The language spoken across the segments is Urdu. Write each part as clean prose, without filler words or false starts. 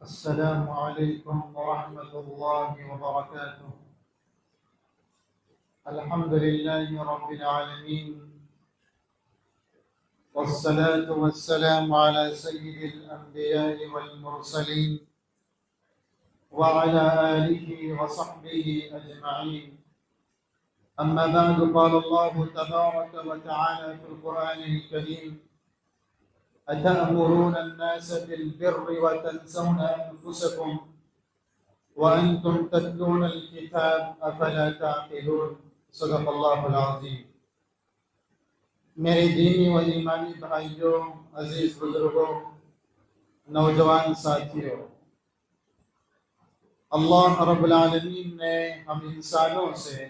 السلام عليكم ورحمة الله وبركاته. الحمد لله رب العالمين، والصلاة والسلام على سيد الأنبياء والمرسلين وعلى آله وصحبه أجمعين. أما بعد، قال الله تبارك وتعالى في القرآن الكريم: أتأمرون الناس بالبر وتنسون أنفسكم وأنتم تتلون الكتاب أفلا تعقلون. صدق اللہ العظیم. میرے دینی و ایمانی بھائیوں، عزیز بزرگوں، نوجوان ساتھیوں، اللہ رب العالمین نے ہم انسانوں سے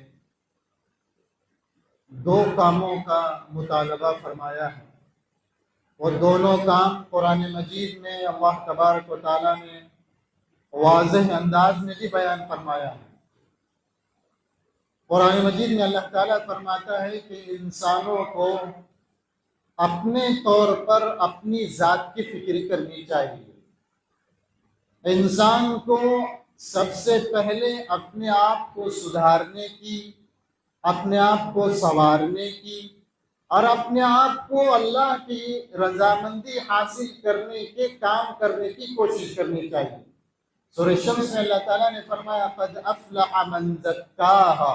دو کاموں کا مطالبہ فرمایا ہے. وہ دونوں کام قرآن مجید میں اللہ تبارک و تعالیٰ نے واضح انداز میں بھی بیان فرمایا ہے. قرآن مجید میں اللہ تعالیٰ فرماتا ہے کہ انسانوں کو اپنے طور پر اپنی ذات کی فکر کرنی چاہیے. انسان کو سب سے پہلے اپنے آپ کو سدھارنے کی، اپنے آپ کو سنوارنے کی اور اپنے آپ کو اللہ کی رضامندی حاصل کرنے کے کام کرنے کی کوشش کرنی چاہیے. سورہ شمس میں اللہ تعالیٰ نے فرمایا: قد افلح من زکاہا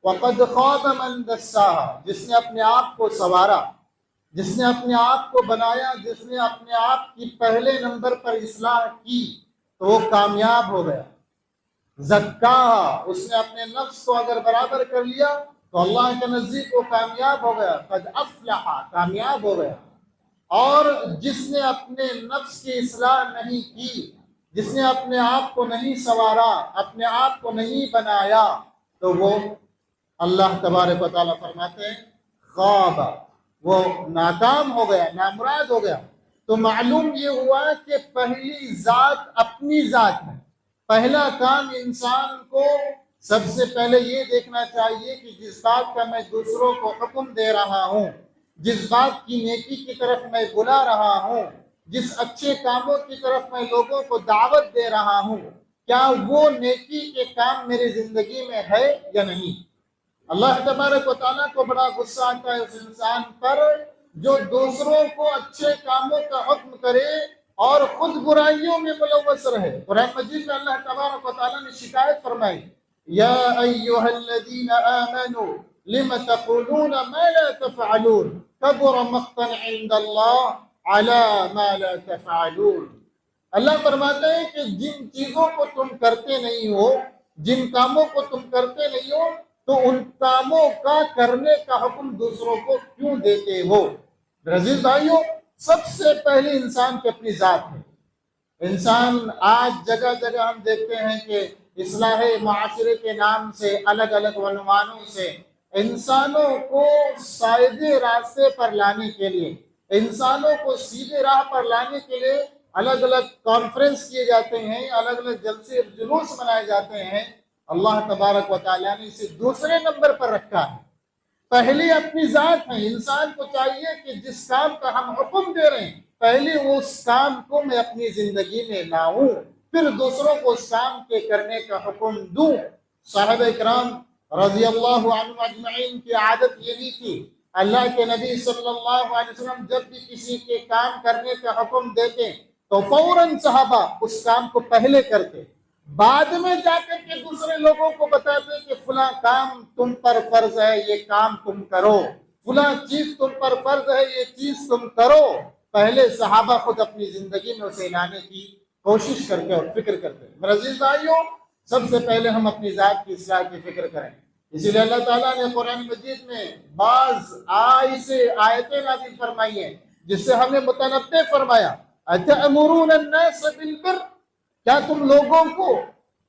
وقد خاب من دساہا. جس نے اپنے آپ کو سنوارا، جس نے اپنے آپ کو بنایا، جس نے اپنے آپ کی پہلے نمبر پر اصلاح کی تو وہ کامیاب ہو گیا. زکاہا، اس نے اپنے نفس کو اگر برابر کر لیا تو اللہ کے نزدیک وہ کامیاب ہو گیا. قد افلح، کامیاب ہو گیا. اور جس نے اپنے نفس کی اصلاح نہیں کی، جس نے اپنے آپ کو نہیں سنوارا، اپنے آپ کو نہیں بنایا، تو وہ اللہ تبارک و تعالیٰ فرماتے ہیں خواب، وہ ناکام ہو گیا، نامراد ہو گیا. تو معلوم یہ ہوا کہ پہلی ذات اپنی ذات ہے. پہلا کام انسان کو سب سے پہلے یہ دیکھنا چاہیے کہ جس بات کا میں دوسروں کو حکم دے رہا ہوں، جس بات کی نیکی کی طرف میں بلا رہا ہوں، جس اچھے کاموں کی طرف میں لوگوں کو دعوت دے رہا ہوں، کیا وہ نیکی کے کام میری زندگی میں ہے یا نہیں. اللہ تبارک و تعالیٰ کو بڑا غصہ آتا ہے اس انسان پر جو دوسروں کو اچھے کاموں کا حکم کرے اور خود برائیوں میں ملوث رہے. قرآن مجید میں اللہ تبارک و تعالیٰ نے شکایت فرمائی: یا ایھا الذین آمنوا لم تقولون ما لا تفعلون کبر مقتا عند اللہ علی ما لا تفعلون. اللہ فرماتے ہیں کہ جن چیزوں کو تم کرتے نہیں ہو، جن کاموں کو تم کرتے نہیں ہو، تو ان کاموں کا کرنے کا حکم دوسروں کو کیوں دیتے ہو. عزیز بھائیوں، سب سے پہلے انسان کی اپنی ذات ہے. انسان آج جگہ جگہ ہم دیکھتے ہیں کہ اصلاح معاشرے کے نام سے، الگ الگ عنوانوں سے انسانوں کو سائدے راستے پر لانے کے لیے، انسانوں کو سیدھے راہ پر لانے کے لیے الگ الگ کانفرنس کیے جاتے ہیں، الگ الگ جلسے جلوس منائے جاتے ہیں. اللہ تبارک و تعالیٰ نے اسے دوسرے نمبر پر رکھا ہے. پہلے اپنی ذات ہے. انسان کو چاہیے کہ جس کام کا ہم حکم دے رہے ہیں پہلے اس کام کو میں اپنی زندگی میں لاؤں، پھر دوسروں کو اس کام کے کرنے کا حکم دوں. صحابہ اکرام رضی اللہ عنہ اجمعین کی عادت یہی تھی. اللہ کے نبی صلی اللہ علیہ وسلم جب بھی کسی کے کام کرنے کا حکم دیتے تو فوراً صحابہ اس کام کو پہلے کرتے، بعد میں جا کر کے دوسرے لوگوں کو بتاتے کہ فلاں کام تم پر فرض ہے، یہ کام تم کرو، فلاں چیز تم پر فرض ہے، یہ چیز تم کرو. پہلے صحابہ خود اپنی زندگی میں اسے لانے کی کوشش کرتے اور فکر کرتے. میرے عزیز بھائیوں، سب سے پہلے ہم اپنی ذات کی اصلاح کی فکر کریں. اسی لیے اللہ تعالیٰ نے قرآن مجید میں بعض آیتیں نازل فرمائی ہیں جس سے ہمیں متنبہ فرمایا: اتأمرون الناس بالبر، کیا تم لوگوں کو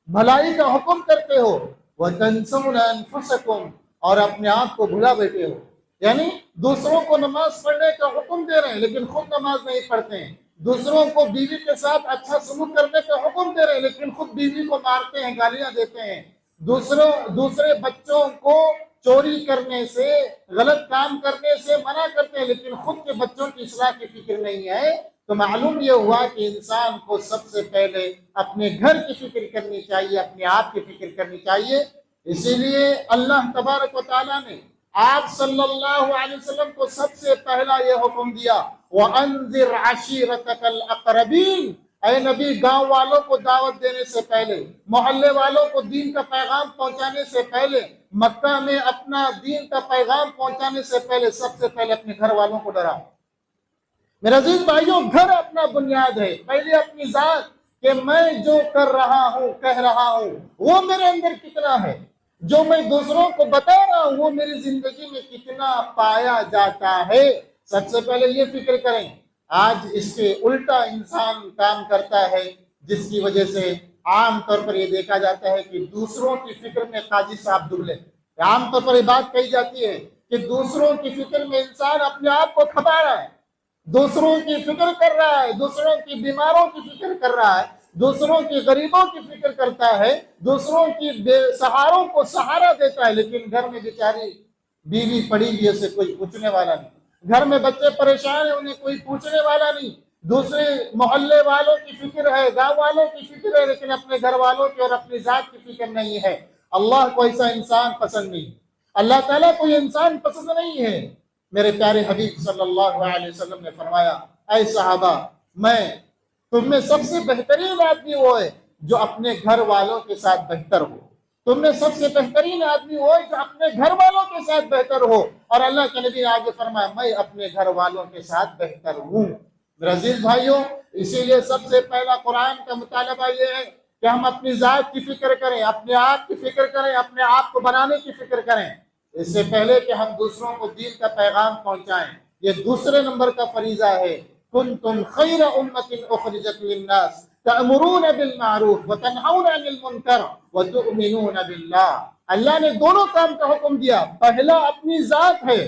بھلائی کا حکم کرتے ہو، وَتَنْسَوْنَ أَنفُسَكُمْ، اور اپنے آپ کو بھلا بیٹھے ہو. یعنی دوسروں کو نماز پڑھنے کا حکم دے رہے ہیں لیکن خود نماز نہیں پڑھتے ہیں. دوسروں کو بیوی کے ساتھ اچھا سلوک کرنے کا حکم دے رہے ہیں لیکن خود بیوی کو مارتے ہیں، گالیاں دیتے ہیں. دوسرے بچوں کو چوری کرنے سے، غلط کام کرنے سے منع کرتے ہیں لیکن خود کے بچوں کی اصلاح کی فکر نہیں ہے. تو معلوم یہ ہوا کہ انسان کو سب سے پہلے اپنے گھر کی فکر کرنی چاہیے، اپنے آپ کی فکر کرنی چاہیے۔ اسی لیے اللہ تبارک و تعالیٰ نے آپ صلی اللہ علیہ وسلم کو سب سے پہلا یہ حکم دیا، وَأَنذِرْ عَشِيرَتَكَ الْأَقْرَبِينَ، اے نبی گاؤں والوں کو دعوت دینے سے پہلے، محلے والوں کو دین کا پیغام پہنچانے سے پہلے، مکہ میں اپنا دین کا پیغام پہنچانے سے پہلے سب سے پہلے اپنے گھر والوں کو ڈراؤ۔ میرے عزیز بھائیوں، گھر اپنا بنیاد ہے، پہلے اپنی ذات کہ میں جو کر رہا ہوں، کہہ رہا ہوں، وہ میرے اندر کتنا ہے، جو میں دوسروں کو بتا رہا ہوں وہ میری زندگی میں کتنا پایا جاتا ہے۔ سب سے پہلے یہ فکر کریں۔ آج اس کے الٹا انسان کام کرتا ہے، جس کی وجہ سے عام طور پر یہ دیکھا جاتا ہے کہ دوسروں کی فکر میں قاضی صاحب ڈبلے۔ عام طور پر یہ بات کہی جاتی ہے کہ دوسروں کی فکر میں انسان اپنے آپ کو کھپا رہا ہے، دوسروں کی فکر کر رہا ہے، دوسروں کی بیماروں کی فکر کر رہا ہے، دوسروں کی غریبوں کی فکر کرتا ہے، دوسروں کی بے سہاروں کو سہارا دیتا ہے، لیکن گھر میں بیچاری بیوی پڑی ہوئی ہے، اسے کوئی پوچھنے والا نہیں، گھر میں بچے پریشان ہیں، انہیں کوئی پوچھنے والا نہیں، دوسرے محلے والوں کی فکر ہے، گاؤں والوں کی فکر ہے، لیکن اپنے گھر والوں کی اور اپنی ذات کی فکر نہیں ہے۔ اللہ کو ایسا انسان پسند نہیں، اللہ تعالیٰ کو یہ انسان پسند نہیں ہے۔ میرے پیارے حبیب صلی اللہ علیہ وسلم نے فرمایا، اے صحابہ، میں تم میں سب سے بہترین آدمی وہ ہے جو اپنے گھر والوں کے ساتھ بہتر ہو، تم میں سب سے بہترین آدمی وہ ہے جو اپنے گھر والوں کے ساتھ بہتر ہو، اور اللہ کے نبی نے آگے فرمایا، میں اپنے گھر والوں کے ساتھ بہتر ہوں۔ میرے عزیز بھائیوں، اسی لیے سب سے پہلا قرآن کا مطالبہ یہ ہے کہ ہم اپنی ذات کی فکر کریں، اپنے آپ کی فکر کریں، اپنے آپ کو بنانے کی فکر کریں، اس سے پہلے کہ ہم دوسروں کو دین کا پیغام پہنچائیں۔ یہ دوسرے نمبر کا فریضہ ہے، کنتم خیر امۃ اخرجت للناس تأمرون بالمعروف وتنہون عن المنکر وتؤمنون باللہ۔ اللہ نے دونوں کام کا حکم دیا۔ پہلا اپنی ذات ہے،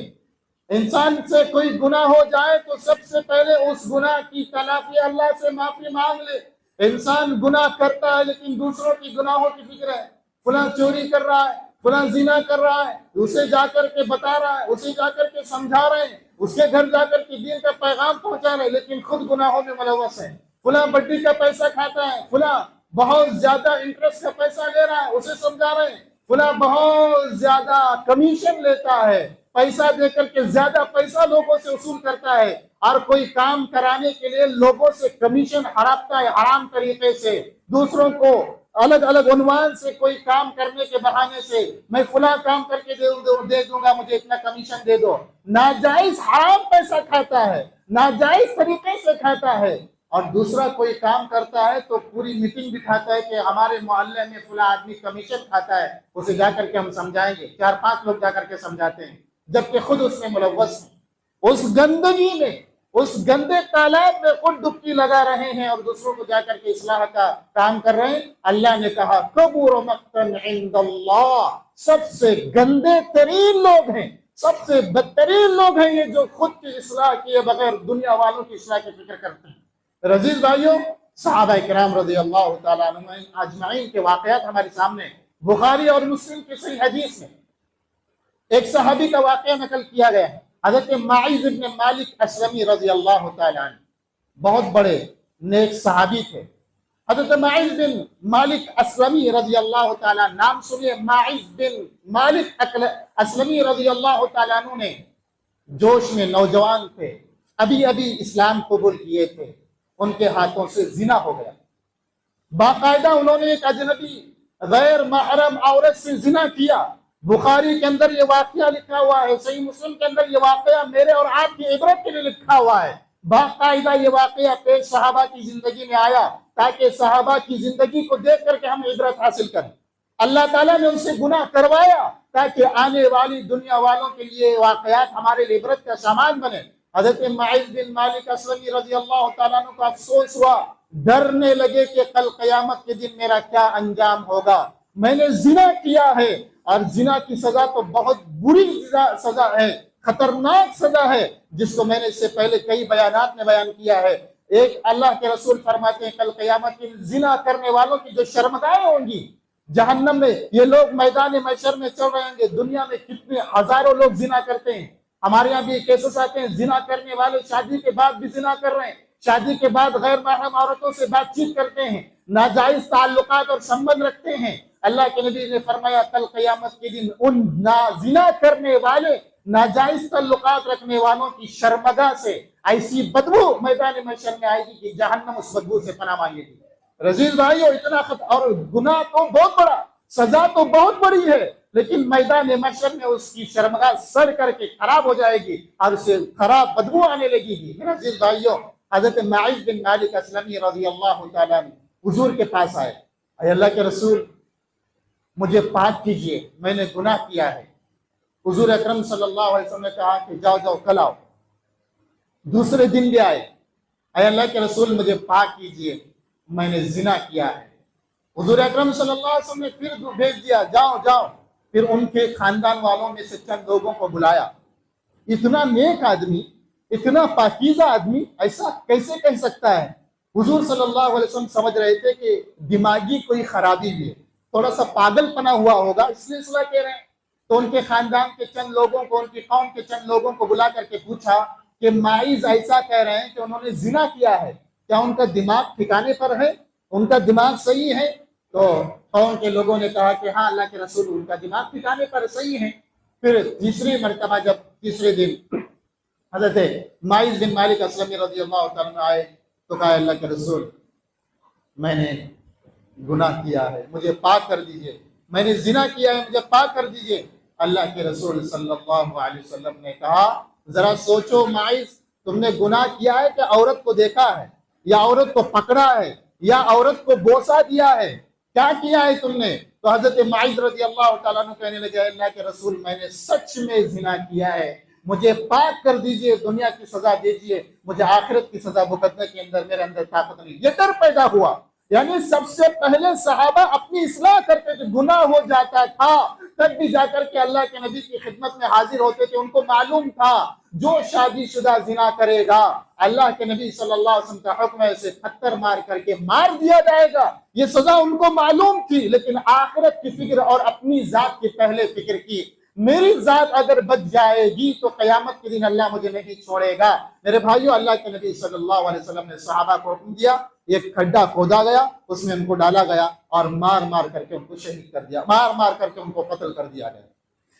انسان سے کوئی گناہ ہو جائے تو سب سے پہلے اس گناہ کی تلافی اللہ سے معافی مانگ لے۔ انسان گناہ کرتا ہے لیکن دوسروں کی گناہوں کی فکر ہے، فلاں چوری کر رہا ہے، فلاں زنا کر رہا ہے، اسے جا کر کے بتا رہا ہے، اسے جا کر کے سمجھا رہے ہیں، اس کے گھر جا کر کے دین کا پیغام پہنچا رہے ہیں، لیکن خود گناہوں میں ملوث ہے۔ فلاں بڈی کا پیسہ کھاتا ہے، فلاں بہت زیادہ انٹرسٹ کا پیسہ لے رہا ہے، اسے سمجھا رہے ہیں، فلاں بہت زیادہ کمیشن لیتا ہے، پیسہ دے کر کے زیادہ پیسہ لوگوں سے وصول کرتا ہے، اور کوئی کام کرانے کے لیے لوگوں سے کمیشن ہڑپتا ہے حرام طریقے سے، دوسروں کو الگ الگ عنوان سے کوئی کام کرنے کے بہانے سے میں فلاں کام کر کے دے دوں گا، مجھے اتنا کمیشن دے دو۔ ناجائز حرام پیسہ کھاتا ہے، ناجائز طریقے سے کھاتا ہے، اور دوسرا کوئی کام کرتا ہے تو پوری میٹنگ بٹھاتا ہے کہ ہمارے محلے میں فلاں آدمی کمیشن کھاتا ہے، اسے جا کر کے ہم سمجھائیں گے، 4-5 لوگ جا کر کے سمجھاتے ہیں، جبکہ خود اس میں ملوث ہیں، اس گندگی میں، اس گندے تالاب میں خود ڈبکی لگا رہے ہیں اور دوسروں کو جا کر کے اصلاح کا کام کر رہے ہیں۔ اللہ نے کہا کبر مقتا عند اللہ، سب سے گندے ترین لوگ ہیں، سب سے بدترین لوگ ہیں یہ جو خود کی اصلاح کیے بغیر دنیا والوں کی اصلاح کی فکر کرتے ہیں۔ عزیز بھائیوں، صحابہ کرام رضی اللہ تعالیٰ عنہ اجمعین کے واقعات ہمارے سامنے، بخاری اور مسلم کی صحیح حدیث میں ایک صحابی کا واقعہ نقل کیا گیا ہے، حضرت معاذ بن مالک اسلمی رضی اللہ تعالیٰ عنہ، بہت بڑے نیک صحابی تھے۔ حضرت معاذ بن مالک اسلمی رضی اللہ تعالیٰ، نام سنیے، معاذ بن مالک اسلمی رضی اللہ تعالیٰ عنہ نے جوش میں نوجوان تھے، ابھی اسلام قبول کیے تھے، ان کے ہاتھوں سے زنا ہو گیا، باقاعدہ انہوں نے ایک اجنبی غیر محرم عورت سے زنا کیا۔ بخاری کے اندر یہ واقعہ لکھا ہوا ہے، صحیح مسلم کے اندر یہ واقعہ میرے اور آپ کی عبرت کے لیے لکھا ہوا ہے۔ باقاعدہ یہ واقعہ پیش صحابہ کی زندگی میں آیا تاکہ صحابہ کی زندگی کو دیکھ کر کے ہم عبرت حاصل کریں۔ اللہ تعالیٰ نے ان سے گناہ کروایا تاکہ آنے والی دنیا والوں کے لیے واقعات ہمارے لیے عبرت کا سامان بنے۔ حضرت معاذ بن مالک اسلمی رضی اللہ تعالیٰ عنہ کو افسوس ہوا، ڈرنے لگے کہ کل قیامت کے دن میرا کیا انجام ہوگا، میں نے زنا کیا ہے، اور زنا کی سزا تو بہت بری سزا ہے، خطرناک سزا ہے، جس کو میں نے اس سے پہلے کئی بیانات میں بیان کیا ہے۔ ایک اللہ کے رسول فرماتے ہیں کل قیامت کے زنا کرنے والوں کی جو شرمگاہیں ہوں گی جہنم میں، یہ لوگ میدان محشر میں چل رہے ہیں۔ دنیا میں کتنے ہزاروں لوگ زنا کرتے ہیں، ہمارے یہاں بھی کیسز آتے ہیں، زنا کرنے والے شادی کے بعد بھی زنا کر رہے ہیں، شادی کے بعد غیر محرم عورتوں سے بات چیت کرتے ہیں، ناجائز تعلقات اور سمبند رکھتے ہیں، اللہ کے نبی نے فرمایا کل قیامت کے دن ان زنا کرنے والے، ناجائز تعلقات رکھنے والوں کی شرمگاہ سے ایسی بدبو میدان محشر میں آئے گی کہ جہنم اس بدبو سے پناہ مانگے گی۔ عزیز بھائیو، اتنا اور گناہ تو بہت بڑا، سزا تو بہت بڑی ہے، لیکن میدان محشر میں اس کی شرمگاہ سڑ کر کے خراب ہو جائے گی اور اسے خراب بدبو آنے لگے گی۔ میرے عزیز بھائیو، حضرت معاذ بن مالک اسلمی رضی اللہ تعالیٰ عنہ حضور کے پاس آئے، اے اللہ کے رسول مجھے پاک کیجئے، میں نے گناہ کیا ہے۔ حضور اکرم صلی اللہ علیہ وسلم نے کہا کہ جاؤ جاؤ کل آؤ۔ دوسرے دن بھی آئے، اے اللہ کے رسول مجھے پاک کیجئے، میں نے زنا کیا ہے۔ حضور اکرم صلی اللہ علیہ وسلم نے پھر بھیج دیا، جاؤ جاؤ۔ پھر ان کے خاندان والوں میں سے چند لوگوں کو بلایا۔ اتنا نیک آدمی، اتنا پاکیزہ آدمی ایسا کیسے کہہ سکتا ہے؟ حضور صلی اللہ علیہ وسلم سمجھ رہے تھے کہ دماغی کوئی خرابی بھی ہے، تھوڑا سا پاگل پنا ہوا ہوگا، اس لیے اصلاح کہہ رہے ہیں۔ تو ان کے خاندان کے چند لوگوں کو، ان کی قوم کے چند لوگوں کو بلا کر کے پوچھا کہ معاذ ایسا کہہ رہے ہیں کہ انہوں نے زنا کیا ہے، کیا ان کا دماغ ٹھکانے پر ہے؟ ان کا دماغ صحیح ہے؟ تو قوم کے لوگوں نے کہا کہ ہاں اللہ کے رسول ان کا دماغ ٹھکانے پر صحیح ہے۔ پھر تیسری مرتبہ جب تیسرے دن حضرت معاذ بن مالک اسلمی رضی اللہ تعالیٰ عنہ آئے تو کہا اللہ کے رسول میں نے گناہ کیا ہے، مجھے پاک کر دیجئے، میں نے زنا کیا ہے، مجھے پاک کر دیجئے۔ اللہ کے رسول صلی اللہ علیہ وسلم نے کہا ذرا سوچو معاذ، تم نے گناہ کیا ہے کہ عورت کو دیکھا ہے، یا عورت کو پکڑا ہے، یا عورت کو بوسہ دیا ہے؟ کیا کیا ہے تم نے؟ تو حضرت معاذ رضی اللہ تعالیٰ عنہ کہنے لگے اللہ کے رسول میں نے سچ میں زنا کیا ہے، مجھے پاک کر دیجئے، دنیا کی سزا دیجئے، مجھے آخرت کی سزا بھگتنے کے اندر میرے اندر طاقت نہیں۔ یہ ڈر پیدا ہوا، یعنی سب سے پہلے صحابہ اپنی اصلاح کرتے تھے، گناہ ہو جاتا تھا تب بھی جا کر کے اللہ کے نبی کی خدمت میں حاضر ہوتے تھے۔ ان کو معلوم تھا جو شادی شدہ زنا کرے گا اللہ کے نبی صلی اللہ علیہ وسلم کا حکم ہے اسے پتھر مار کر کے مار دیا جائے گا، یہ سزا ان کو معلوم تھی۔ لیکن آخرت کی فکر اور اپنی ذات کی پہلے فکر کی، میری ذات اگر بچ جائے گی تو قیامت کے دن اللہ مجھے نہیں چھوڑے گا۔ میرے بھائیو، اللہ کے نبی صلی اللہ علیہ وسلم نے صحابہ کو حکم دیا، ایک کھڈا کھودا گیا، اس میں ان کو ڈالا گیا اور مار مار کر کے ان کو شہید کر دیا، مار مار کر کے ان کو قتل کر دیا گیا۔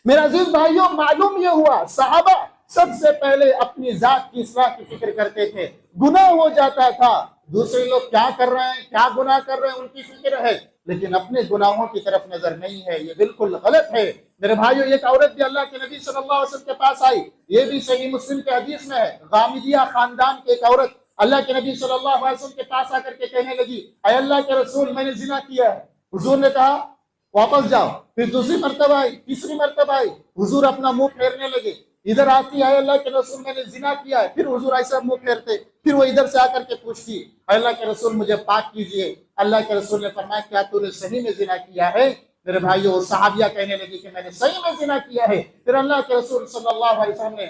میرے عزیز بھائیو، معلوم یہ ہوا صحابہ سب سے پہلے اپنی ذات کی اصلاح کی فکر کرتے تھے۔ گناہ ہو جاتا تھا، دوسرے لوگ کیا کر رہے ہیں، کیا گناہ کر رہے ہیں ان کی فکر ہے، لیکن اپنے گناہوں کی طرف نظر نہیں ہے، یہ بالکل غلط ہے۔ میرے بھائیو، ایک عورت بھی اللہ کے نبی صلی اللہ علیہ وسلم کے پاس آئی، یہ بھی صحیح مسلم کے حدیث میں ہے۔ غامدیہ خاندان کی ایک عورت اللہ کے نبی صلی اللہ علیہ وسلم کے پاس آ کر کے کہنے لگی اے اللہ کے رسول میں نے زنا کیا ہے۔ حضور نے کہا واپس جاؤ۔ پھر دوسری مرتبہ آئی، تیسری مرتبہ آئی، حضور اپنا منہ پھیرنے لگے، ادھر آتی اے اللہ کے رسول میں نے زنا کیا ہے، پھر حضور ایسا منہ پھیرتے، پھر وہ ادھر سے آ کر کے پوچھتی اے اللہ کے رسول مجھے پاک کیجئے۔ اللہ کے رسول نے فرمایا کیا تو نے صحیح میں زنا کیا ہے؟ میرے بھائیو، صحابیہ کہنے لگی کہ میں نے صحیح میں زنا کیا ہے۔ پھر اللہ کے رسول صلی اللہ علیہ وسلم نے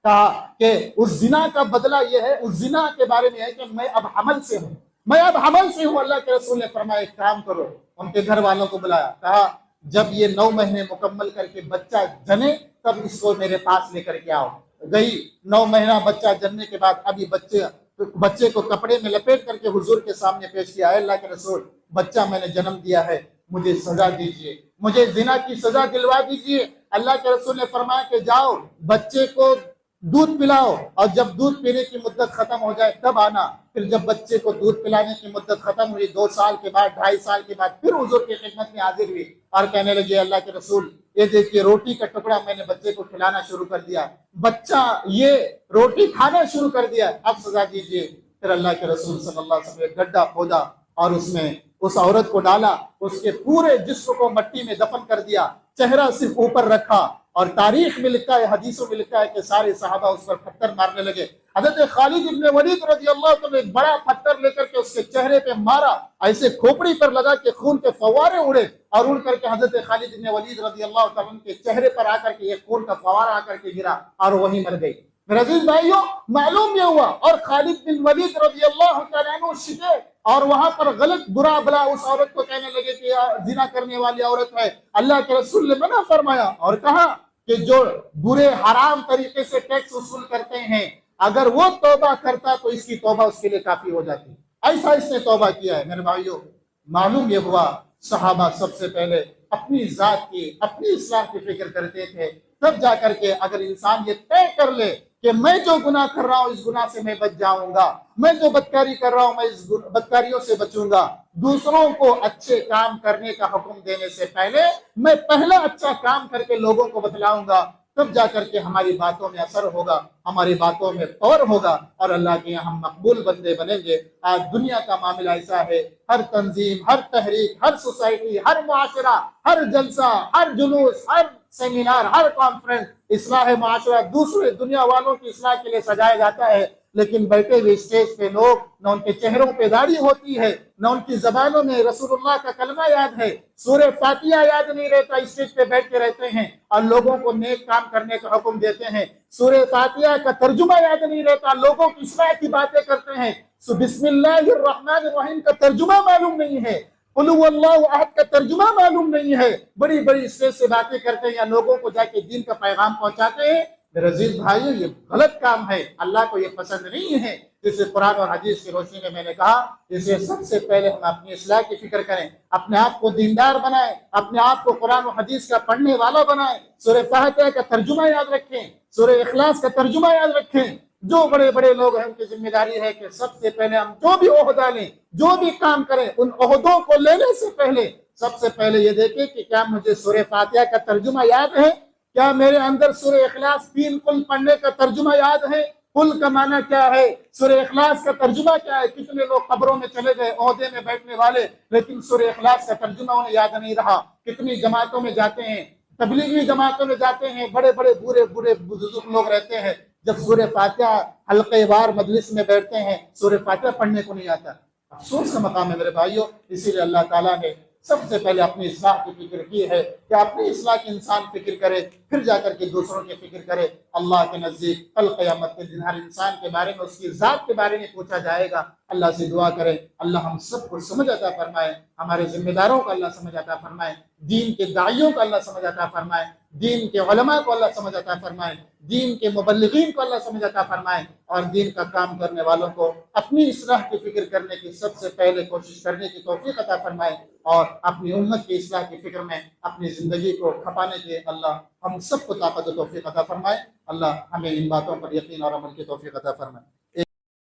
کہا کہ اس زنا کا بدلہ یہ ہے، اس زنا کے بارے میں ہے کہ میں اب حمل سے ہوں، میں اب حمل سے ہوں۔ اللہ کے رسول نے فرمایا ایک کام کرو، ان کے گھر والوں کو بلایا، کہا جب یہ 9 مہینے مکمل کر کے بچہ جنے تب اس کو میرے پاس لے کر کے آؤ۔ گئی 9 مہینہ بچہ جننے کے بعد ابھی بچے کو کپڑے میں لپیٹ کر کے حضور کے سامنے پیش کیا، اللہ کے رسول بچہ میں نے جنم دیا ہے، مجھے سزا دیجئے، مجھے زنا کی سزا دلوا دیجئے۔ اللہ کے رسول نے فرمایا کہ جاؤ بچے کو دودھ پلاؤ، اور جب دودھ پینے کی مدت ختم ہو جائے تب آنا۔ پھر جب بچے کو دودھ پلانے کی مدت ختم ہوئی، 2 سال کے بعد 2.5 سال کے بعد پھر حضور کی خدمت میں حاضر ہوئی اور کہنے لگے اللہ کے رسول یہ دیکھیے روٹی کا ٹکڑا میں نے بچے کو کھلانا شروع کر دیا، بچہ یہ روٹی کھانا شروع کر دیا، اب سزا دیجیے۔ پھر اللہ کے رسول صلی اللہ علیہ وسلم نے گڈھا کھودا اور اس میں اس عورت کو ڈالا، اس کے پورے جسم کو مٹی میں دفن کر دیا، چہرہ صرف اوپر رکھا، اور تاریخ میں لکھا ہے، حدیثوں میں لکھا ہے کہ سارے صحابہ اس پر پتھر مارنے لگے۔ حضرت خالد ابن ولید رضی اللہ عنہ نے ایک بڑا پتھر لے کر کے اس کے چہرے پہ مارا، ایسے کھوپڑی پر لگا کہ خون کے فوارے اڑے، اور اڑ کر کے حضرت خالد ابن ولید رضی اللہ عنہ کے چہرے پر آ کر کے ایک خون کا فوارہ آ کر کے گرا اور وہیں مر گئی۔ میرے عزیز بھائیو، معلوم یہ ہوا، اور خالد بن ولید رضی اللہ عنہ شکے اور وہاں پر غلط برا بلا اس عورت کو کہنے لگے کہ زنا کرنے والی عورت ہے۔ اللہ کے رسول نے منع فرمایا اور کہا کہ جو برے حرام طریقے سے ٹیکس وصول کرتے ہیں، اگر وہ توبہ کرتا تو اس کی توبہ اس کے لیے کافی ہو جاتی. ایسا اس نے توبہ کیا ہے. میرے بھائیوں، معلوم یہ ہوا صحابہ سب سے پہلے اپنی ذات کی، اپنی اصلاح کی فکر کرتے تھے. تب جا کر کے اگر انسان یہ طے کر لے کہ میں جو گناہ کر رہا ہوں اس گناہ سے میں بچ جاؤں گا، میں جو بدکاری کر رہا ہوں میں اس بدکاریوں سے بچوں گا، دوسروں کو اچھے کام کرنے کا حکم دینے سے پہلے میں پہلا اچھا کام کر کے لوگوں کو بتلاؤں گا، تب جا کر کے ہماری باتوں میں اثر ہوگا، ہماری باتوں میں پاور ہوگا اور اللہ کے یہاں ہم مقبول بندے بنیں گے. آج دنیا کا معاملہ ایسا ہے، ہر تنظیم، ہر تحریک، ہر سوسائٹی، ہر معاشرہ، ہر جلسہ، ہر جلوس، ہر سیمینار، ہر کانفرنس اصلاح معاشرہ دوسرے دنیا والوں کی اصلاح کے لیے سجایا جاتا ہے، لیکن بیٹھے ہوئے اسٹیج پہ لوگ نہ ان کے چہروں پہ داڑھی ہوتی ہے، نہ ان کی زبانوں میں رسول اللہ کا کلمہ یاد ہے، سورہ فاتحہ یاد نہیں رہتا، اسٹیج پہ بیٹھ کے رہتے ہیں اور لوگوں کو نیک کام کرنے کا حکم دیتے ہیں. سورہ فاتحہ کا ترجمہ یاد نہیں رہتا، لوگوں کی اصلاح کی باتیں کرتے ہیں. بسم اللہ الرحمن الرحیم کا ترجمہ معلوم نہیں ہے، قل هو اللہ احد کا ترجمہ معلوم نہیں ہے، بڑی بڑی اسٹیج سے باتیں کرتے ہیں یا لوگوں کو جا کے دین کا پیغام پہنچاتے ہیں. میرے عزیز بھائیو، یہ غلط کام ہے، اللہ کو یہ پسند نہیں ہے. جسے قرآن اور حدیث کی روشنی میں نے کہا، اسے سب سے پہلے ہم اپنی اصلاح کی فکر کریں، اپنے آپ کو دیندار بنائیں، اپنے آپ کو قرآن و حدیث کا پڑھنے والا بنائیں، سورہ فاتحہ کا ترجمہ یاد رکھیں، سورہ اخلاص کا ترجمہ یاد رکھیں. جو بڑے بڑے لوگ ہیں ان کی ذمہ داری ہے کہ سب سے پہلے ہم جو بھی عہدہ لیں، جو بھی کام کریں، ان عہدوں کو لینے سے پہلے سب سے پہلے یہ دیکھیں کہ کیا مجھے سورہ فاتحہ کا ترجمہ یاد ہے، کیا میرے اندر سورہ اخلاص تین قل پڑھنے کا ترجمہ یاد ہے، قل کا معنی کیا ہے، سورہ اخلاص کا ترجمہ کیا ہے. کتنے لوگ قبروں میں چلے گئے عہدے میں بیٹھنے والے، لیکن سورہ اخلاص کا ترجمہ انہیں یاد نہیں رہا. کتنی جماعتوں میں جاتے ہیں، تبلیغی جماعتوں میں جاتے ہیں، بڑے بڑے بوڑھے بزرگ لوگ رہتے ہیں، جب سورہ فاتحہ حلقہ وار مجلس میں بیٹھتے ہیں سورہ فاتحہ پڑھنے کو نہیں آتا. افسوس کا مقام ہے میرے بھائیوں. اسی لیے اللہ تعالیٰ نے سب سے پہلے اپنی اصلاح کی فکر کی ہے کہ اپنی اصلاح کی انسان فکر کرے، پھر جا کر کے دوسروں کی فکر کرے. اللہ کے نزدیک کل قیامت کے دن ہر انسان کے بارے میں، اس کی ذات کے بارے میں پوچھا جائے گا. اللہ سے دعا کرے اللہ ہم سب کو سمجھ عطا فرمائے، ہمارے ذمہ داروں کو اللہ سمجھ عطا فرمائے، دین کے داعیوں کو اللہ سمجھ عطا فرمائے، دین کے علماء کو اللہ سمجھ عطا فرمائے، دین کے مبلغین کو اللہ سمجھ عطا فرمائے، اور دین کا کام کرنے والوں کو اپنی اصلاح کی فکر کرنے کی سب سے پہلے کوشش کرنے کی توفیق عطا فرمائے، اور اپنی امت کی اصلاح کی فکر میں اپنی زندگی کو کھپانے کے اللہ ہم سب کو طاقت و توفیق عطا فرمائے. اللہ ہمیں ان باتوں پر یقین اور عمل کی توفیق عطا فرمائے.